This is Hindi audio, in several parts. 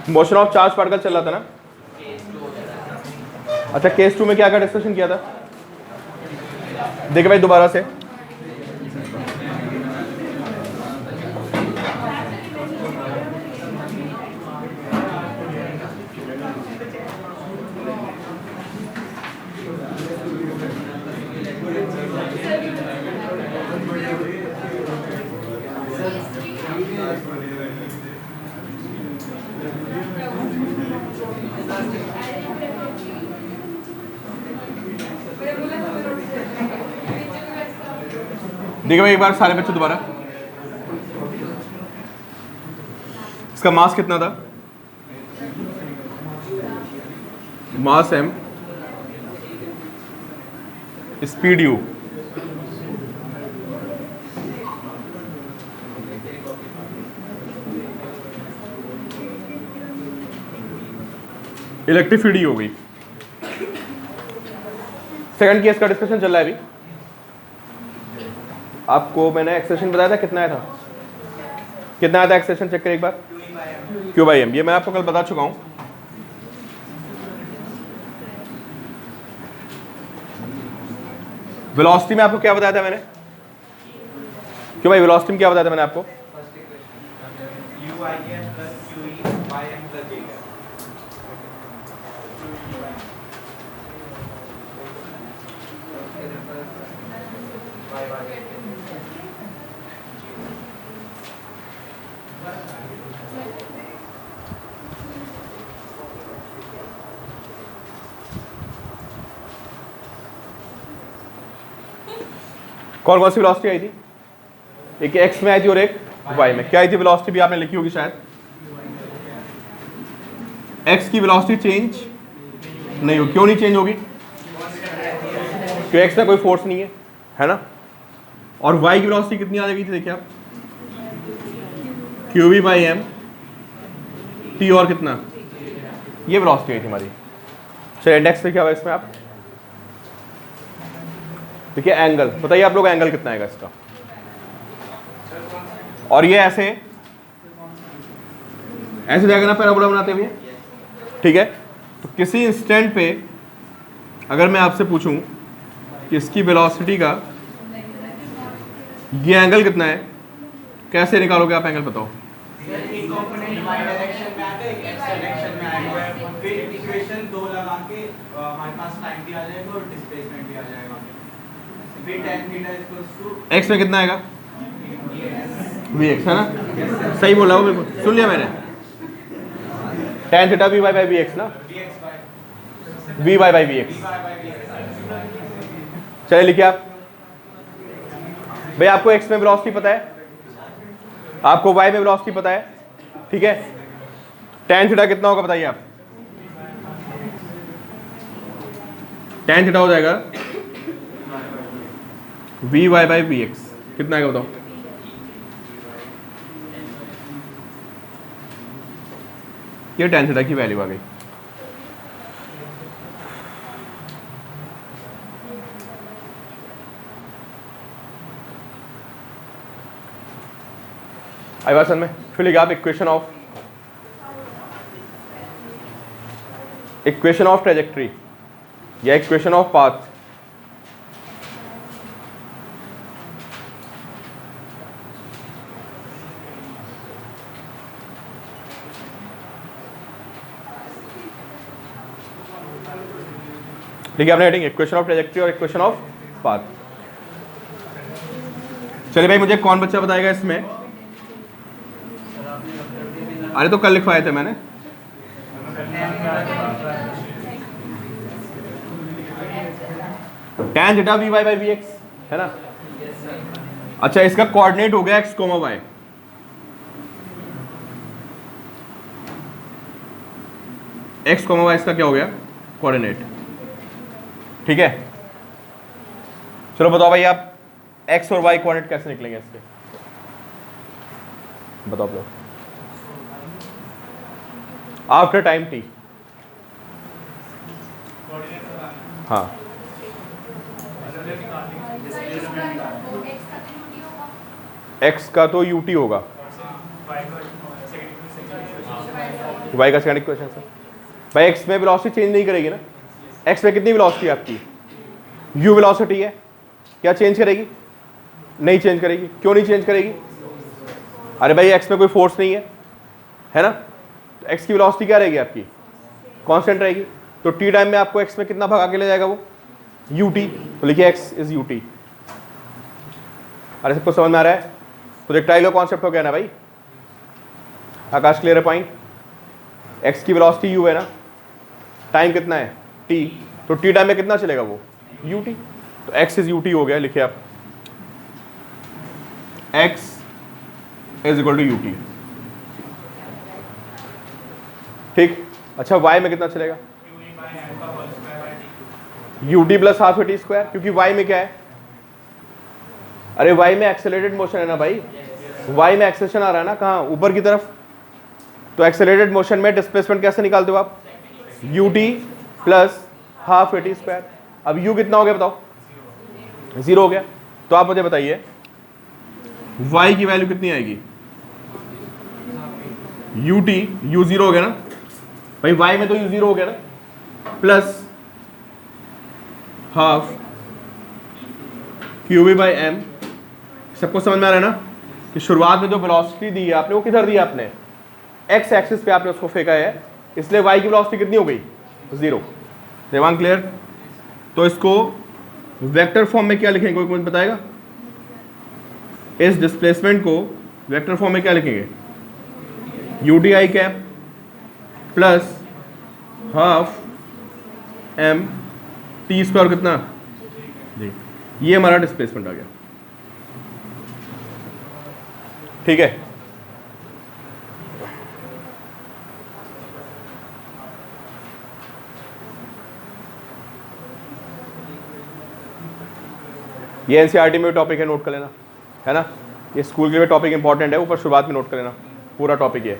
मोशन ऑफ चार्ज पार्टिकल चल रहा था ना। अच्छा केस 2 में क्या क्या डिस्कशन किया था, देखिए भाई दोबारा से। देखिए भाई एक बार सारे बच्चे दोबारा, इसका मास कितना था, मास m, speed u, electric field हो गई। सेकंड केस का डिस्कशन चल रहा है अभी। आपको मैंने एक्सप्रेशन बताया था, कितना आया था, कितना आया था एक्सप्रेशन, चेक करें एक बार। क्यू बाई एम, ये मैं आपको कल बता चुका हूं। वेलोसिटी में आपको क्या बताया था मैंने, क्यों भाई वेलोसिटी में क्या बताया था मैंने आपको, कौन कौन सी वेलोसिटी आई थी, एक एक्स में आई थी और एक वाई में। क्या आई थी वेलोसिटी, भी आपने लिखी होगी शायद। एक्स की वेलोसिटी चेंज नहीं होगी, क्यों नहीं चेंज होगी, क्योंकि एक्स में कोई फोर्स नहीं है ना। और वाई की वेलोसिटी कितनी आ गई थी, देखिए आप, q v by m t, और कितना, ये वेलोसिटी आई थी हमारी। चलिए इंडेक्स पे क्या हुआ इसमें, आप देखिए एंगल बताइए आप लोग, एंगल कितना आएगा इसका, और ये ऐसे ऐसे जाएगा ना पैराबोला बनाते हुए, ठीक है। तो किसी इंस्टेंट पे अगर मैं आपसे पूछूं कि इसकी वेलोसिटी का ये एंगल कितना है, कैसे निकालोगे आप एंगल, बताओ। एक्स में कितना आएगा, वी एक्स है ना, सही बोला वो, बिल्कुल सुन लिया मैंने। tan theta v y by v x ना, v y by v x. चलिए लिखिए आप भाई, आपको x में वेलोसिटी पता है, आपको y में वेलोसिटी पता है, ठीक है। tan थीटा कितना होगा बताइए आप, tan थीटा हो जाएगा v y by v x, कितना आएगा बताओ। ये tan थीटा की वैल्यू आ गई। आई बात समझ में, फिर लिखा आप इक्वेशन ऑफ ट्रेजेक्ट्री या इक्वेशन ऑफ पाथ। देखिए आपने हेडिंग इक्वेशन ऑफ ट्रेजेक्ट्री और इक्वेशन ऑफ पाथ। चलिए भाई मुझे कौन बच्चा बताएगा इसमें, अरे तो कल लिखवाए थे मैंने, tan theta v y by v x है ना। अच्छा इसका कोऑर्डिनेट हो गया x comma y, x comma y इसका क्या हो गया कोऑर्डिनेट, ठीक है। चलो बताओ भाई आप एक्स और वाई कोऑर्डिनेट कैसे निकलेंगे इसके, बताओ आप लोग। आफ्टर टाइम टी, हाँ एक्स का तो यूटी होगा, वाई का सेकंड इक्वेशन से। भाई एक्स में वेलोसिटी चेंज नहीं करेगी ना, एक्स में कितनी वेलोसिटी है आपकी, यू वेलोसिटी है, क्या चेंज करेगी, नहीं चेंज करेगी। क्यों नहीं चेंज करेगी, अरे भाई एक्स में कोई फोर्स नहीं है ना, तो एक्स की वेलोसिटी क्या रहेगी आपकी, कांस्टेंट रहेगी। तो टी टाइम में आपको एक्स में कितना भाग आगे ले जाएगा वो, यू टी, तो लिखिए एक्स इज यू टी। अरे सबको समझ में आ रहा है, प्रोजेक्टाइल का कॉन्सेप्ट हो गया ना भाई। आकाश क्लियर है पॉइंट, एक्स की वेलोसिटी यू है ना, टाइम कितना है टी, तो टी टाइम में कितना चलेगा वो यू टी, तो एक्स इज यू टी हो गया। लिखिए आप x is equal to u t, ठीक। अच्छा वाई में कितना चलेगा, u t plus half a t square, क्योंकि वाई में क्या है, अरे वाई में एक्सेलरेटेड मोशन है ना भाई, वाई में एक्सेलेरेशन आ रहा है ना, कहाँ ऊपर की तरफ, तो एक्सेलरेटेड मोशन में डिस्प्लेसमेंट कैसे निकालते हो आप, you t plus half a t square. अब यू कितना हो गया बताओ, 0 हो गया। तो आप मुझे बताइए y की वैल्यू कितनी आएगी, यू टी, यू 0 हो गया ना भाई, y में तो यू 0 हो गया ना, plus half q v by m. सबको समझ में आ रहा है ना कि शुरुआत में जो वेलोसिटी दी है आपने वो किधर दी है, आपने एक्स एक्सिस पे आपने उसको फेंका है, इसलिए y की वेलोसिटी कितनी हो गई, 0। दिमाग क्लियर। तो इसको वेक्टर फॉर्म में क्या लिखेंगे, कोई मुझे बताएगा, इस डिस्प्लेसमेंट को वेक्टर फॉर्म में क्या लिखेंगे, u t i cap plus half m t square कितना जी, ये हमारा डिस्प्लेसमेंट आ गया, ठीक है। ये एनसीईआरटी में टॉपिक है, नोट कर लेना, है ना, ये स्कूल के लिए टॉपिक इंपॉर्टेंट है, ऊपर शुरुआत में नोट कर लेना पूरा टॉपिक ये।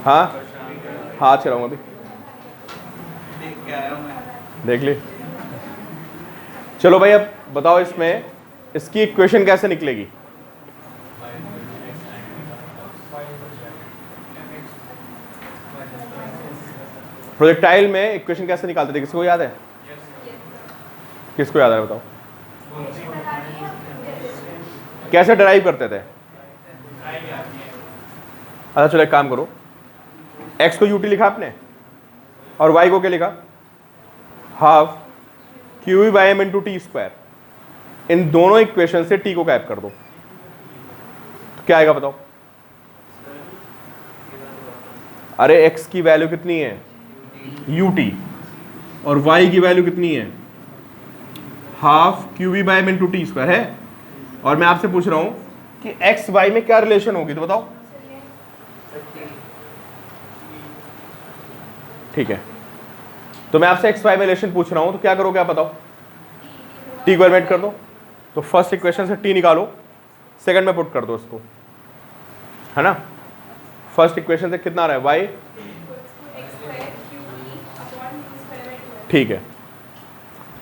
हाँ हाँ आज कराऊंगा अभी, देख ली। चलो भाई अब बताओ इसमें इसकी इक्वेशन कैसे निकलेगी, प्रोजेक्टाइल में इक्वेशन कैसे निकालते थे, किसको याद है, किसको याद है बताओ, कैसे डराइव करते थे। अच्छा चलो एक काम करो, x को ut लिखा आपने और y को क्या लिखा, half q v by m into t square. इन दोनों इक्वेशन से t को गायब कर दो, तो क्या आएगा बताओ। अरे x की वैल्यू कितनी है ut और y की वैल्यू कितनी है, half q v by m into t square है, और मैं आपसे पूछ रहा हूं कि x y में क्या रिलेशन होगी, तो बताओ। ठीक है, तो मैं आपसे एक्स वाई में रिलेशन पूछ रहा हूं, तो क्या करोगे आप बताओ, टी को एलिमिनेट कर दो। तो फर्स्ट इक्वेशन से टी निकालो, सेकंड में पुट कर दो इसको, है ना। फर्स्ट इक्वेशन से कितना आ रहा है वाई, ठीक है,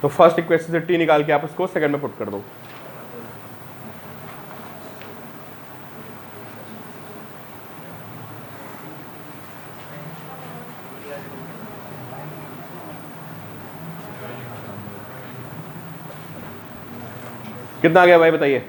तो फर्स्ट इक्वेशन से टी निकाल के आप इसको सेकंड में पुट कर दो। कितना आ गया भाई बताइए,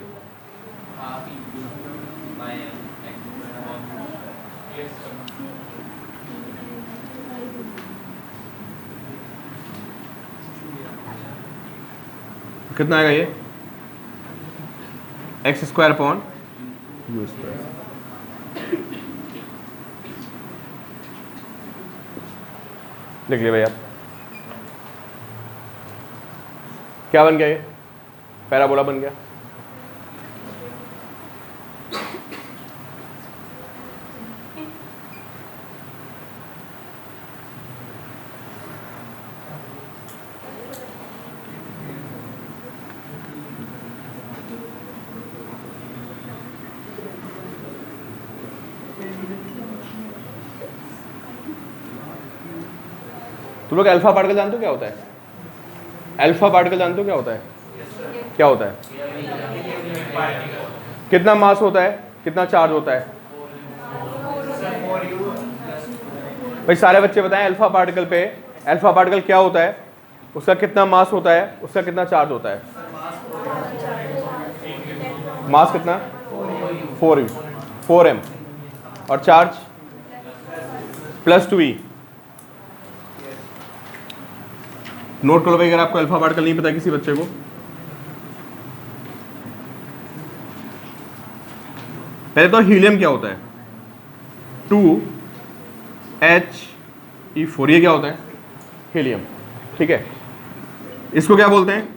कितना आएगा ये, x square upon you square. लिख लिया भैया, क्या बन गया ये, पैराबोला बन गया। तुम लोग अल्फा पार्टिकल जानते हो क्या होता है, अल्फा पार्टिकल जानते हो क्या होता है, क्या होता है, कितना मास होता है, कितना चार्ज होता है? भाई सारे बच्चे बताएं, अल्फा पार्टिकल पे अल्फा पार्टिकल क्या होता है, उसका कितना मास होता है, उसका कितना चार्ज होता है? मास कितना? 4m और चार्ज +2e। नोट करो भाई, अगर आपको अल्फा पार्टिकल नहीं पता किसी बच्चे को, पहले तो हीलियम क्या होता है? 2He4, ये क्या होता है? हीलियम। ठीक है, इसको क्या बोलते हैं?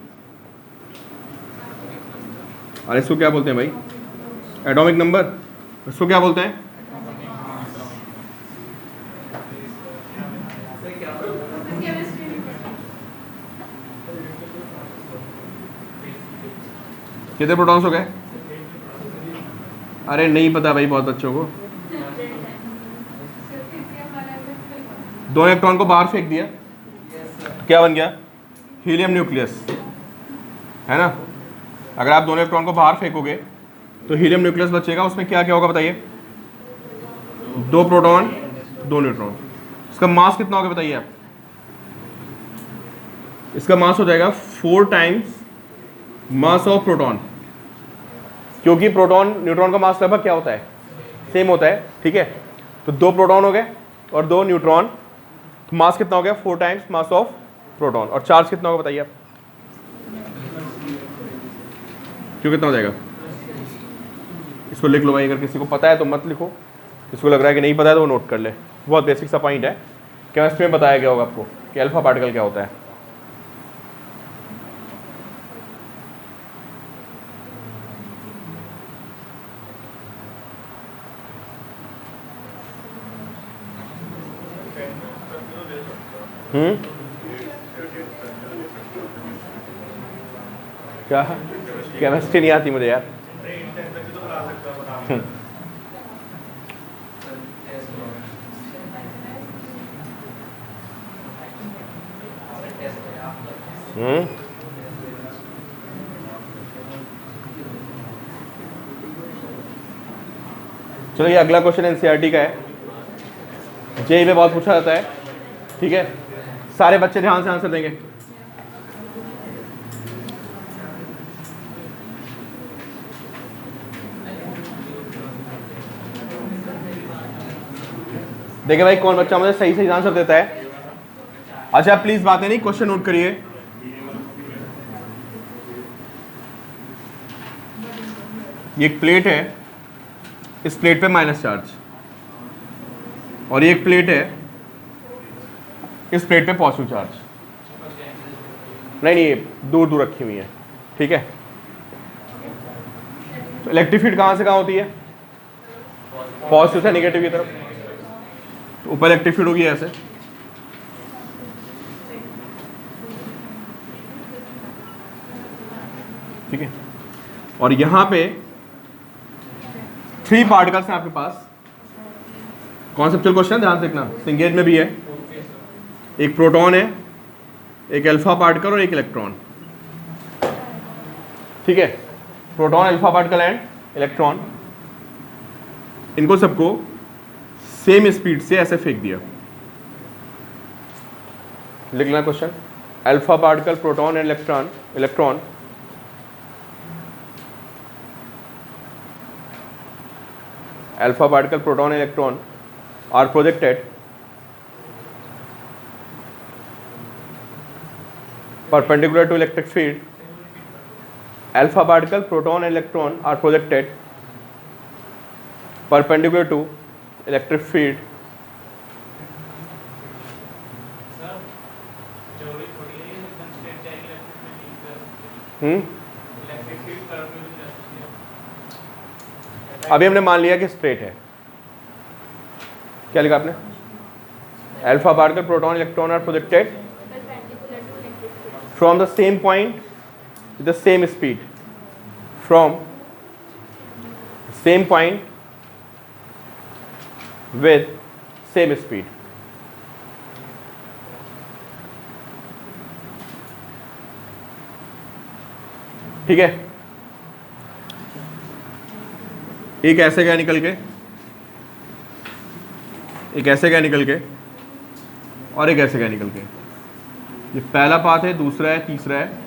और इसको क्या बोलते हैं भाई? Atomic number. इसको क्या बोलते हैं? कितने प्रोटॉन्स हो गए? अरे नहीं पता भाई बहुत बच्चों को। 2 इलेक्ट्रॉन को बाहर फेंक दिया तो क्या बन गया? हीलियम न्यूक्लियस, है ना। अगर आप 2 इलेक्ट्रॉन को बाहर फेंकोगे तो हीलियम न्यूक्लियस बचेगा, उसमें क्या क्या होगा बताइए? 2 प्रोटॉन 2 न्यूट्रॉन। इसका मास कितना होगा बताइए आप? इसका मास हो जाएगा 4 टाइम्स मास ऑफ प्रोटॉन, क्योंकि प्रोटॉन न्यूट्रॉन का मास लगभग क्या होता है? सेम होता है। ठीक है, तो 2 प्रोटॉन हो गए और 2 न्यूट्रॉन, तो मास कितना हो गया? 4 टाइम्स मास ऑफ प्रोटॉन। और चार्ज कितना होगा बताइए आप? क्यों कितना हो जाएगा? इसको लिख लो भाई, अगर किसी को पता है तो मत लिखो, इसको लग रहा है कि नहीं पता है तो वो नोट कर ले। बहुत बेसिक सा पॉइंट है, केमिस्ट्री में बताया गया होगा आपको कि अल्फा पार्टिकल क्या होता है। क्या? केमिस्ट्री नहीं आती मुझे यार। चलो, ये अगला क्वेश्चन एनसीईआरटी का है, जेईई में बहुत पूछा जाता है। ठीक है, सारे बच्चे ध्यान से आंसर देंगे। देखिए भाई, कौन बच्चा मुझे सही सही आंसर देता है? अच्छा प्लीज बातें नहीं, क्वेश्चन नोट करिए। ये एक प्लेट है, इस प्लेट पे माइनस चार्ज, और ये एक प्लेट है, इस प्लेट पे पॉजिटिव चार्ज। नहीं नहीं, दूर दूर रखी हुई है। ठीक है, तो इलेक्ट्रिक फील्ड कहां से कहां होती है? पॉजिटिव से नेगेटिव की तरफ। तो ऊपर इलेक्ट्रिक फील्ड होगी ऐसे, ठीक है, और यहां पे 3 पार्टिकल्स हैं आपके पास। कॉन्सेप्चुअल क्वेश्चन, ध्यान से देखना, सिंगेज में भी है। एक प्रोटॉन है, एक अल्फा पार्टिकल और एक इलेक्ट्रॉन। ठीक है, proton, alpha particle and electron, इनको सबको सेम स्पीड से ऐसे फेंक दिया। लिख लेना question, alpha particle, proton and electron alpha particle, proton and electron are projected perpendicular to electric field. Alpha particle, proton and electron are projected perpendicular to electric field. अभी हमने मान लिया कि स्ट्रेट है। क्या लिखा आपने? Alpha particle, proton, electron are projected from the same point with the same speed, from same point with same speed. ठीक है, एक ऐसे गया निकल के, एक ऐसे गया निकल के, और एक ऐसे गया निकल के। ये पहला पाथ है, दूसरा है, तीसरा है।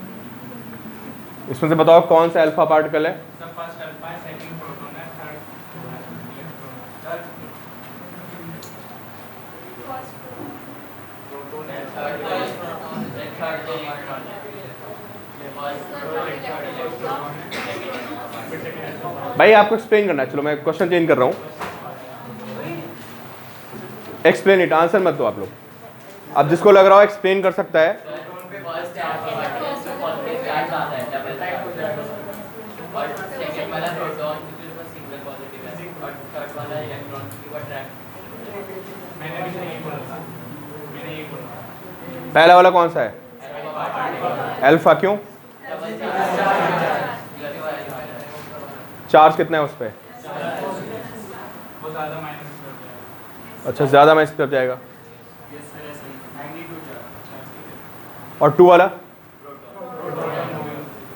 इसमें से बताओ कौन सा अल्फा पार्टिकल है? भाई आपको एक्सप्लेन करना है, चलो मैं क्वेश्चन चेंज कर रहा हूँ। एक्सप्लेन इट, आंसर मत दो आप लोग। अब जिसको लग रहा हो एक्सप्लेन कर सकता है। पहला वाला कौन सा है? अल्फा। क्यों? चार्ज कितना है उस पर? अच्छा, ज्यादा माइनस कर जाएगा। और 2 वाला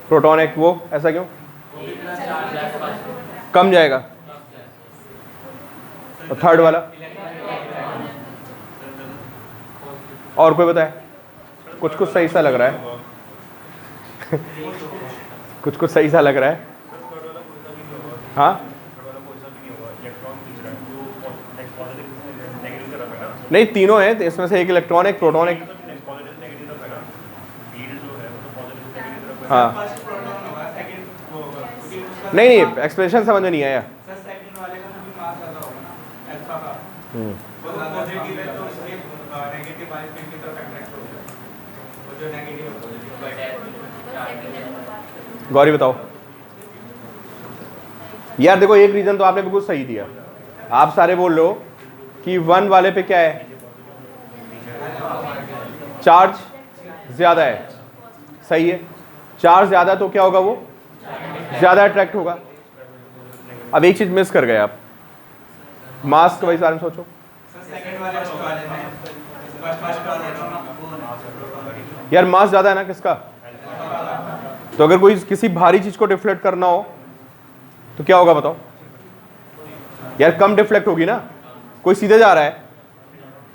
प्रोटॉन है, वो ऐसा क्यों? कम जाएगा। और 3rd वाला? और कोई बताए? कुछ कुछ सही सा लग रहा है कुछ कुछ सही सा लग रहा है। हाँ नहीं, तीनों है, इसमें से एक इलेक्ट्रॉन, एक प्रोटॉन, एक। हाँ नहीं नहीं, एक्सप्रेशन समझ में नहीं आया। गौरी बताओ। यार देखो, एक रीजन तो आपने बिल्कुल सही दिया। आप सारे बोल रहे हो कि 1 वाले पे क्या है? चार्ज ज्यादा है। सही है, चार्ज ज्यादा तो क्या होगा? वो ज्यादा अट्रैक्ट होगा। अब एक चीज मिस कर गए आप, मास के बारे में सोचो। यार मास ज्यादा है ना किसका? तो अगर कोई किसी भारी चीज को डिफ्लेक्ट करना हो तो क्या होगा बताओ? यार कम डिफ्लेक्ट होगी ना। कोई सीधे जा रहा है,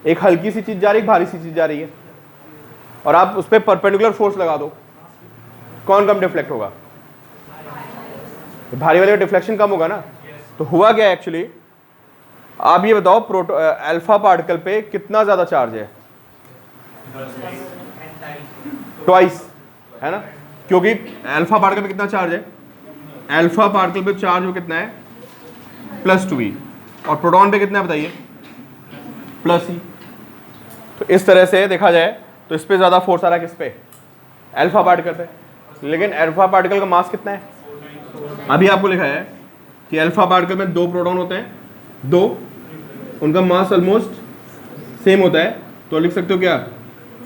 एक हल्की सी चीज जा रही है, एक भारी सी चीज जा रही है, और आप उस पर परपेंडिकुलर फोर्स लगा दो, कौन कम डिफ्लेक्ट होगा? भारी वाले का डिफ्लेक्शन कम होगा ना। तो हुआ क्या एक्चुअली, आप ये बताओ अल्फा पार्टिकल पे कितना ज्यादा चार्ज है? ट्वाइस, है ना? क्योंकि अल्फा पार्टिकल पे कितना चार्ज है? अल्फा पार्टिकल पे चार्ज वो कितना है? +2e। और प्रोटॉन पे कितना है बताइए? +e। तो इस तरह से देखा जाए तो इस पे ज्यादा फोर्स आ रहा है, किस पे? अल्फा पार्टिकल पे। लेकिन अल्फा पार्टिकल का मास कितना है? अभी आपको लिखा है कि अल्फा पार्टिकल में 2 प्रोटॉन होते हैं, 2, उनका मास ऑलमोस्ट सेम होता है। तो लिख सकते हो क्या?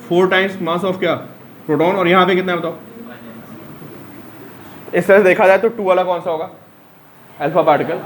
4 टाइम्स मास ऑफ क्या? प्रोटॉन। और यहाँ पे कितना है बताओ? इस तरह से देखा जाए तो 2 वाला कौन सा होगा? Alpha particle.